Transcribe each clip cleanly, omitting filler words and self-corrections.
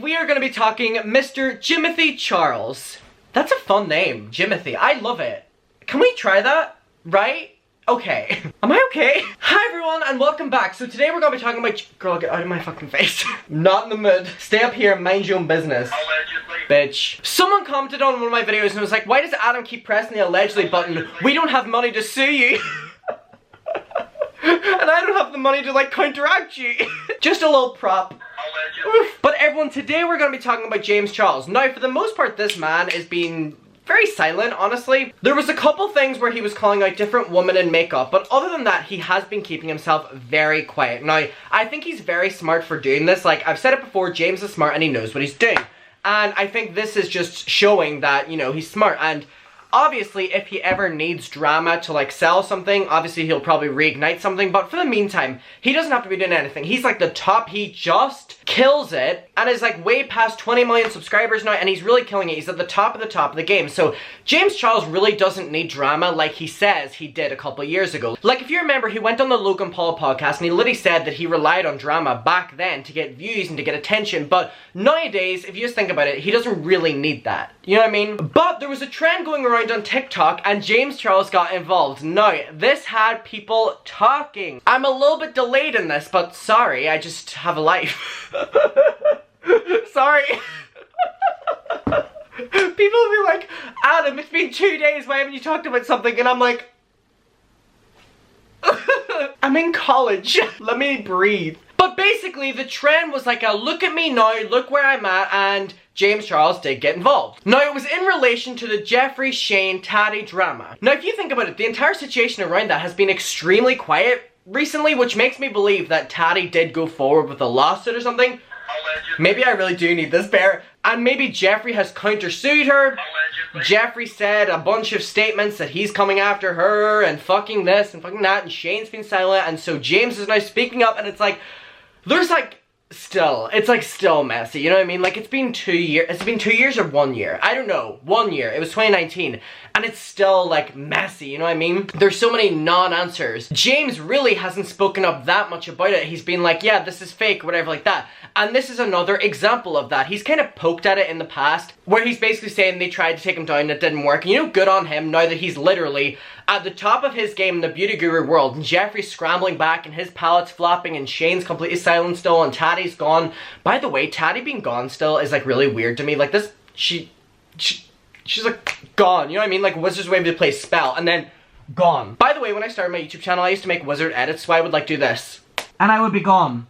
we are going to be talking Mr. Jimothy Charles. That's a fun name, Jimothy. I love it. Can we try that? Right? Okay. Am I okay? Hi everyone and welcome back. So today we're gonna be talking about— girl, get out of my fucking face. Not in the mood. Stay up here and mind your own business. Allegedly. Bitch. Someone commented on one of my videos and was like, why does Adam keep pressing the allegedly button? We don't have money to sue you. And I don't have the money to like counteract you. Just a little prop. Oof. But everyone, today we're gonna be talking about James Charles. Now for the most part this man is being very silent, honestly. There was a couple things where he was calling out different women in makeup, but other than that, he has been keeping himself very quiet. Now, I think he's very smart for doing this. Like, I've said it before, James is smart and he knows what he's doing. And I think this is just showing that, you know, he's smart. And obviously, if he ever needs drama to, like, sell something, obviously he'll probably reignite something. But for the meantime, he doesn't have to be doing anything. He's, like, the top. He just kills it and is, like, way past 20 million subscribers now. And he's really killing it. He's at the top of the game. So, James Charles really doesn't need drama like he says he did a couple years ago. Like, if you remember, he went on the Logan Paul podcast and he literally said that he relied on drama back then to get views and to get attention. But nowadays, if you just think about it, he doesn't really need that. You know what I mean? But there was a trend going around on TikTok and James Charles got involved. Now, this had people talking. I'm a little bit delayed in this, but sorry, I just have a life. Sorry. People will be like, Adam, it's been 2 days, why haven't you talked about something? And I'm like, I'm in college. Let me breathe. But basically, the trend was like a look at me now, look where I'm at, and James Charles did get involved. Now, it was in relation to the Jeffree, Shane, Tati drama. Now, if you think about it, the entire situation around that has been extremely quiet recently, which makes me believe that Tati did go forward with a lawsuit or something. Allegedly. Maybe I really do need this bear. And maybe Jeffree has countersued her. Allegedly. Jeffree said a bunch of statements that he's coming after her and fucking this and fucking that, and Shane's been silent, and so James is now speaking up, and it's like, there's like, it's like still messy, you know what I mean? Like, it's been 2 years, it's been 2 years or 1 year, I don't know, 1 year, it was 2019, and it's still like messy, you know what I mean? There's so many non-answers. James really hasn't spoken up that much about it. He's been like, yeah, this is fake, whatever like that. And this is another example of that. He's kind of poked at it in the past, where he's basically saying they tried to take him down and it didn't work. And you know, good on him now that he's literally at the top of his game in the beauty guru world, and Jeffree's scrambling back and his palette's flopping and Shane's completely silent still and Tati's gone. By the way, Tati being gone still is like really weird to me. Like this, she's like gone, you know what I mean? Like Wizard's way to play spell and then gone. By the way, when I started my YouTube channel, I used to make wizard edits, so I would like do this. And I would be gone.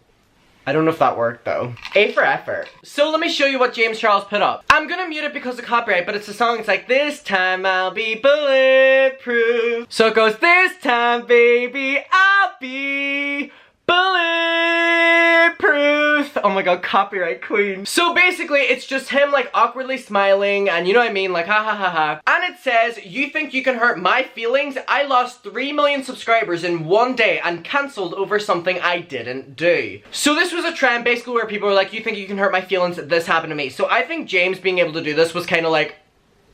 I don't know if that worked though. A for effort. So let me show you what James Charles put up. I'm gonna mute it because of copyright, but it's a song. It's like, this time I'll be bulletproof. So it goes, this time baby I'll be bulletproof. Oh my god, copyright queen. So basically it's just him like awkwardly smiling and you know what I mean, like ha ha ha ha. And it says, you think you can hurt my feelings? I lost 3 million subscribers in 1 day and cancelled over something I didn't do. So this was a trend basically where people were like, you think you can hurt my feelings? This happened to me. So I think James being able to do this was kind of like,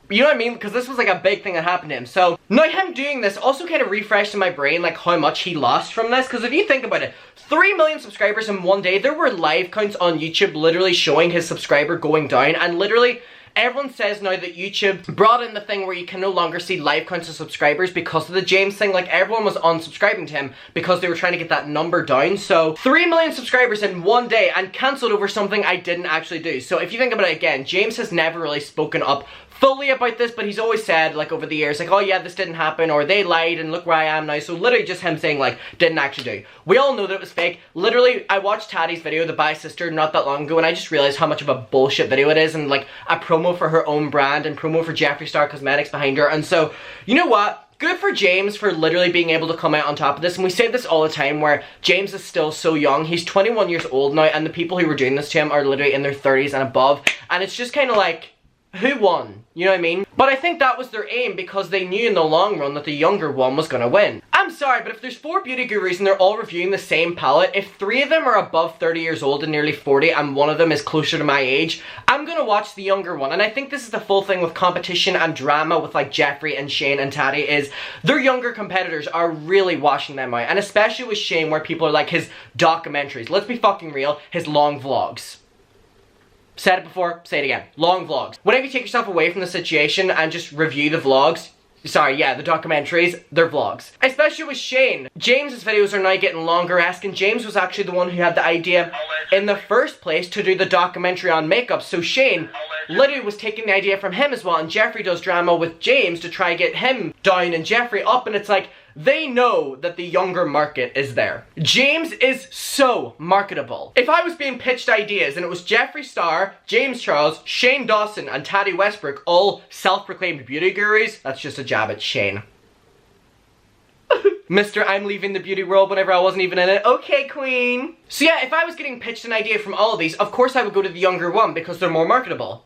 you know what I mean? Because this was like a big thing that happened to him. So now him doing this also kind of refreshed in my brain like how much he lost from this. Because if you think about it, 3 million subscribers in 1 day. There were live counts on YouTube literally showing his subscriber going down. And literally everyone says now that YouTube brought in the thing where you can no longer see live counts of subscribers because of the James thing. Like everyone was unsubscribing to him because they were trying to get that number down. So 3 million subscribers in 1 day and cancelled over something I didn't actually do. So if you think about it again, James has never really spoken up fully about this, but he's always said like over the years like, oh yeah, this didn't happen, or they lied and look where I am now. So literally just him saying like, didn't actually do. We all know that it was fake. Literally, I watched Tati's video, the Bye Sister, not that long ago, and I just realized how much of a bullshit video it is, and like a promo for her own brand and promo for Jeffree Star Cosmetics behind her. And so, you know what? Good for James for literally being able to come out on top of this. And we say this all the time where James is still so young. He's 21 years old now, and the people who were doing this to him are literally in their 30s and above. And it's just kind of like, who won? You know what I mean? But I think that was their aim because they knew in the long run that the younger one was gonna win. I'm sorry, but if there's 4 beauty gurus and they're all reviewing the same palette, if 3 of them are above 30 years old and nearly 40 and 1 of them is closer to my age, I'm gonna watch the younger one. And I think this is the full thing with competition and drama with like Jeffree and Shane and Tati is their younger competitors are really washing them out. And especially with Shane where people are like his documentaries. Let's be fucking real, his long vlogs. Said it before, say it again. Long vlogs. Whenever you take yourself away from the situation and just review the vlogs, sorry, yeah, the documentaries, they're vlogs. Especially with Shane. James's videos are now getting longer-esque, and James was actually the one who had the idea in the first place to do the documentary on makeup. So Shane literally was taking the idea from him as well, and Jeffree does drama with James to try and get him down and Jeffree up, and it's like, they know that the younger market is there. James is so marketable. If I was being pitched ideas and it was Jeffree Star, James Charles, Shane Dawson, and Tati Westbrook, all self-proclaimed beauty gurus, that's just a jab at Shane. Mr. I'm leaving the beauty world whenever I wasn't even in it. Okay, queen. So yeah, if I was getting pitched an idea from all of these, of course I would go to the younger one because they're more marketable.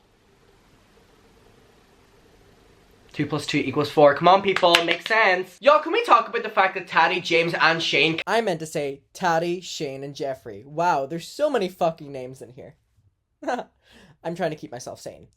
2 + 2 = 4. Come on, people, makes sense. Y'all, can we talk about the fact that Tati, James, and Shane— I meant to say Tati, Shane, and Jeffree. Wow, there's so many fucking names in here. I'm trying to keep myself sane.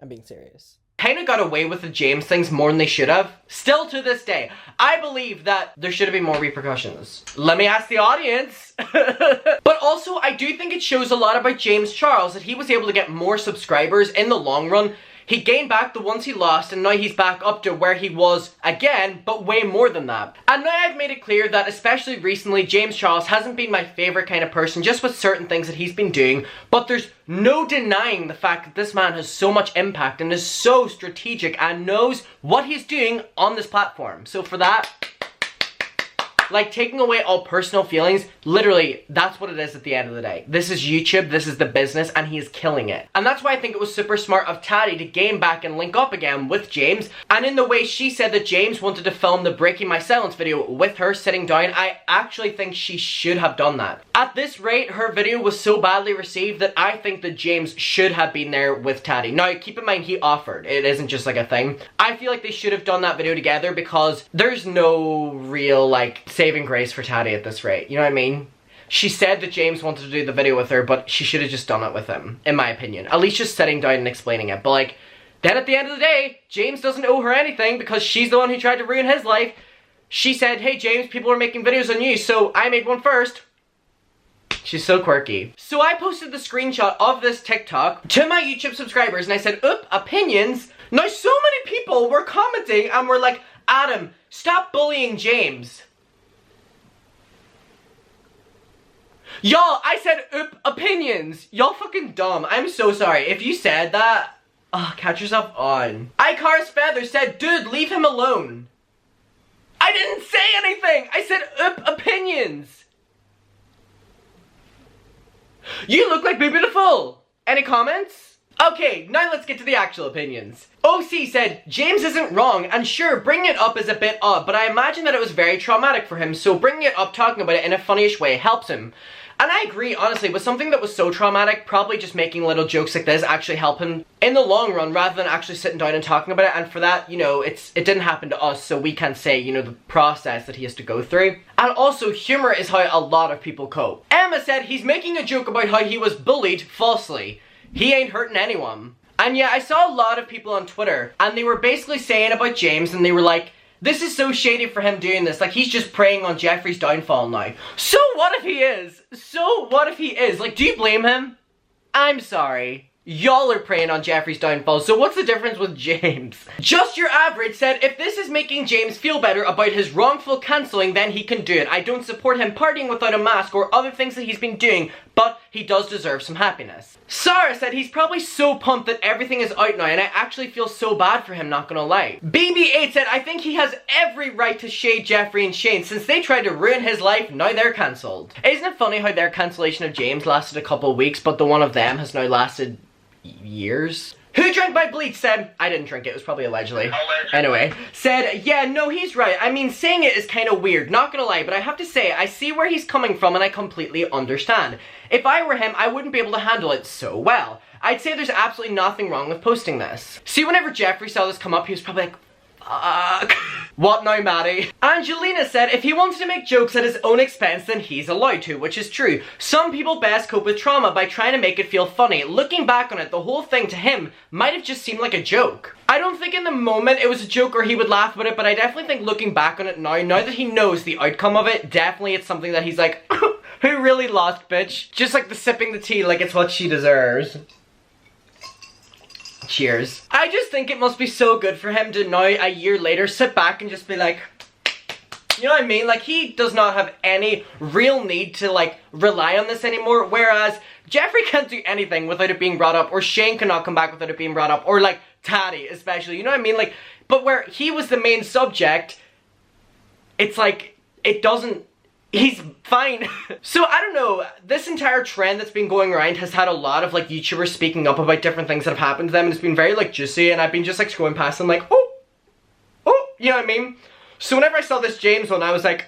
I'm being serious. Kind of got away with the James things more than they should have. Still to this day, I believe that there should have been more repercussions. Let me ask the audience. But also, I do think it shows a lot about James Charles that he was able to get more subscribers in the long run. He gained back the ones he lost, and now he's back up to where he was again, but way more than that. And now I've made it clear that, especially recently, James Charles hasn't been my favorite kind of person, just with certain things that he's been doing, but there's no denying the fact that this man has so much impact and is so strategic and knows what he's doing on this platform. So for that, like, taking away all personal feelings, literally, that's what it is at the end of the day. This is YouTube, this is the business, and he is killing it. And that's why I think it was super smart of Tati to gain back and link up again with James. And in the way she said that James wanted to film the Breaking My Silence video with her sitting down, I actually think she should have done that. At this rate, her video was so badly received that I think that James should have been there with Tati. Now, keep in mind, he offered. It isn't just like a thing. I feel like they should have done that video together because there's no real, like, saving grace for Tati at this rate. You know what I mean? She said that James wanted to do the video with her, but she should have just done it with him, in my opinion. At least just sitting down and explaining it. But like, then at the end of the day, James doesn't owe her anything because she's the one who tried to ruin his life. She said, hey James, people are making videos on you, so I made one first. She's so quirky. So I posted the screenshot of this TikTok to my YouTube subscribers and I said, oop, opinions. Now so many people were commenting and were like, Adam, stop bullying James. Y'all, I said, oop, opinions. Y'all fucking dumb. I'm so sorry. If you said that, catch yourself on. Icar's Feather said, dude, leave him alone. I didn't say anything. I said, oop, opinions. You look like beautiful. Any comments? Okay, now let's get to the actual opinions. OC said, James isn't wrong, and sure, bringing it up is a bit odd, but I imagine that it was very traumatic for him, so bringing it up, talking about it in a funnyish way helps him. And I agree, honestly, with something that was so traumatic, probably just making little jokes like this actually help him in the long run, rather than actually sitting down and talking about it. And for that, you know, it didn't happen to us, so we can't say, you know, the process that he has to go through. And also, humor is how a lot of people cope. Emma said he's making a joke about how he was bullied falsely. He ain't hurting anyone. And yeah, I saw a lot of people on Twitter, and they were basically saying about James, and they were like, this is so shady for him doing this, like he's just preying on Jeffree's downfall now. So what if he is? So what if he is? Like, do you blame him? I'm sorry. Y'all are preying on Jeffree's downfall, so what's the difference with James? Just Your Average said, if this is making James feel better about his wrongful cancelling, then he can do it. I don't support him partying without a mask or other things that he's been doing, but he does deserve some happiness. Sarah said he's probably so pumped that everything is out now, and I actually feel so bad for him, not gonna lie. BB8 said, I think he has every right to shade Jeffree and Shane. Since they tried to ruin his life, now they're cancelled. Isn't it funny how their cancellation of James lasted a couple of weeks, but the one of them has now lasted years? Who Drank My Bleach said, I didn't drink it, it was probably allegedly. Anyway, said, yeah, no, he's right. I mean, saying it is kind of weird, not gonna lie, but I have to say, I see where he's coming from and I completely understand. If I were him, I wouldn't be able to handle it so well. I'd say there's absolutely nothing wrong with posting this. See, whenever Jeffree saw this come up, he was probably like, fuck. What now, Maddie? Angelina said, if he wants to make jokes at his own expense, then he's allowed to, which is true. Some people best cope with trauma by trying to make it feel funny. Looking back on it, the whole thing to him might have just seemed like a joke. I don't think in the moment it was a joke or he would laugh about it, but I definitely think looking back on it now that he knows the outcome of it, definitely it's something that he's like, Who really lost, bitch? Just like the sipping the tea like it's what she deserves. Cheers. I just think it must be so good for him to now, a year later, sit back and just be like, you know what I mean? Like, he does not have any real need to, like, rely on this anymore, whereas Jeffree can't do anything without it being brought up, or Shane cannot come back without it being brought up, or, like, Tati, especially, you know what I mean? Like, but where he was the main subject, it's like, it doesn't, he's fine. So, I don't know, this entire trend that's been going around has had a lot of, like, YouTubers speaking up about different things that have happened to them, and it's been very, like, juicy, and I've been just, like, scrolling past them, like, oh, you know what I mean? So whenever I saw this James one, I was like...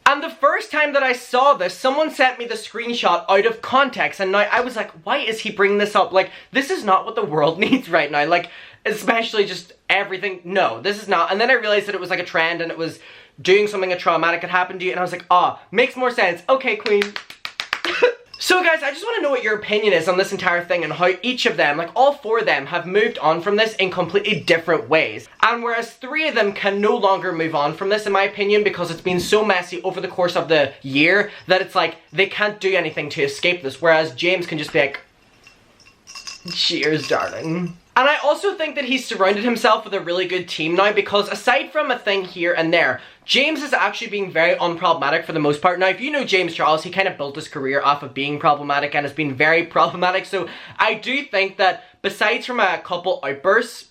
And the first time that I saw this, someone sent me the screenshot out of context, and now I was like, why is he bringing this up? Like, this is not what the world needs right now. Like, especially just everything. No, this is not. And then I realized that it was like a trend, and it was doing something traumatic had happened to you, and I was like, makes more sense. Okay, queen. So guys, I just want to know what your opinion is on this entire thing and how each of them, like all four of them, have moved on from this in completely different ways. And whereas three of them can no longer move on from this, in my opinion, because it's been so messy over the course of the year that it's like, they can't do anything to escape this, whereas James can just be like, cheers, darling. And I also think that he's surrounded himself with a really good team now, because aside from a thing here and there, James is actually being very unproblematic for the most part. Now, if you know James Charles, he kind of built his career off of being problematic and has been very problematic. So I do think that besides from a couple outbursts,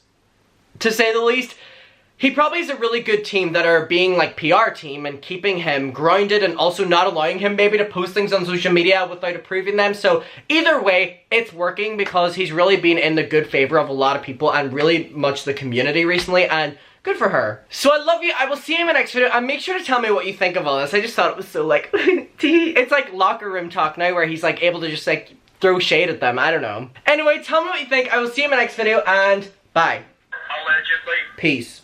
to say the least, he probably has a really good team that are being like PR team and keeping him grounded and also not allowing him maybe to post things on social media without approving them. So either way, it's working because he's really been in the good favor of a lot of people and really much the community recently, and good for her. So I love you. I will see you in my next video, and make sure to tell me what you think of all this. I just thought it was so like, it's like locker room talk now where he's like able to just like throw shade at them. I don't know. Anyway, tell me what you think. I will see you in my next video, and bye. Allegedly. Peace.